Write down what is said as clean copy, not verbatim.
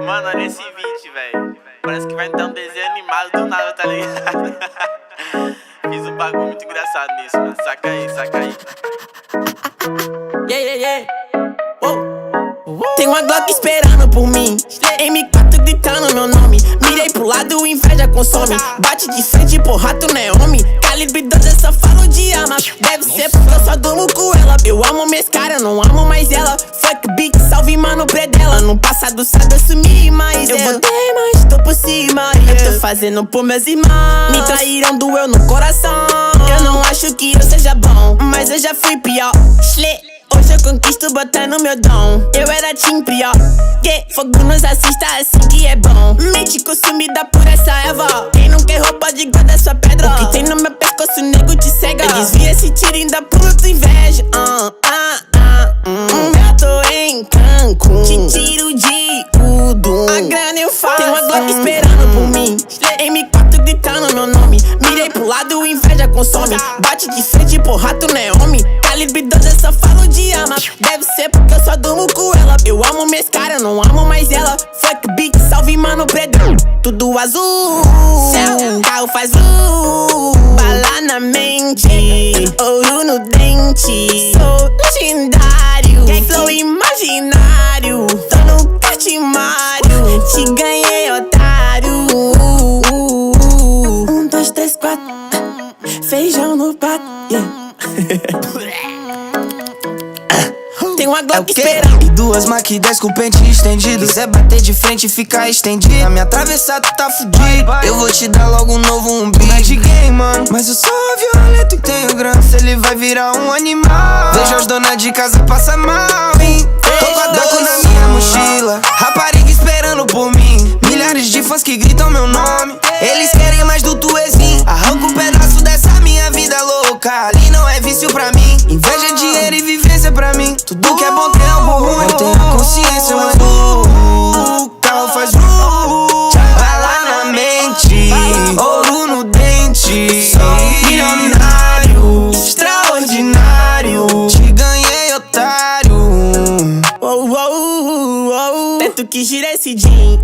Mano, olha esse beat, velho. Parece que vai entrar um desenho animado do nada, tá ligado? Fiz um bagulho muito engraçado nisso, mano. Saca aí, saca aí. Yeah, yeah, yeah. Tem uma Glock esperando por mim, M4 gritando meu nome. Mirei pro lado, inveja consome. Bate de frente, porra, tu não é homem. Calibre 12, eu só falo de arma. Deve ser porque eu só durmo com ela. Eu amo minhas caras, não amo mais ela. Fuck beat, salve mano predela. No passado sabe eu sumi, mas eu voltei, mas tô por cima. Eu tô fazendo por meus irmãos. Me traíram, doeu no coração. Eu não acho que eu seja bom, mas eu já fui pior. Hoje eu conquisto botando meu dom. Eu era team pior. Que fogo nos assista assim que é bom. Mente consumida por essa erva. Quem não quer roupa de guarda sua pedra. O que tem no meu pescoço, nego te cega. Eu desvia esse tiro e ainda pulo tua inveja. Eu tô em Cancún, te tiro de tudo. A grana eu faço. Tem uma Glock esperando por mim, M4 gritando meu nome. Mirei pro lado, inveja consome. Bate de frente, porra, tu não é homem. Calibre 12, eu só falo de arma. Deve ser porque eu só durmo com ela. Eu amo minhas caras, não amo mais ela. Fuck beat, salve mano predão. Tudo azul, céu, carro faz bala na mente, ouro no dente. Sou legendário, flow imaginário. Tô no Cartimário, te ganhei, otário. 1, 2, 3, 4, feijão no prato, Tem uma Glock esperando. E duas Mach 10 com pente estendido. Quiser bater de frente e ficar estendido. Na minha travessa tu tá fudido. Eu vou te dar logo um novo umbigo. Não é de game, mano, mas eu sou violento e tenho grana. Se ele vai virar um animal. Vejo as donas de casa passar mal, hein? Tô com a Daco na minha mochila. Rapariga esperando por mim. Milhares de fãs que gritam meu nome. Eles querem mais do tuezinho. Arranca um pedaço dessa minha vida louca. Ali não é vício pra mim. Inveja, dinheiro e vivência pra mim. Tudo que é bom tem algo ruim. Eu tenho a consciência, mas o carro faz bala na mente, ouro no dente. Sou milionário, extraordinário. Te ganhei, otário. Tento que gira esse jean.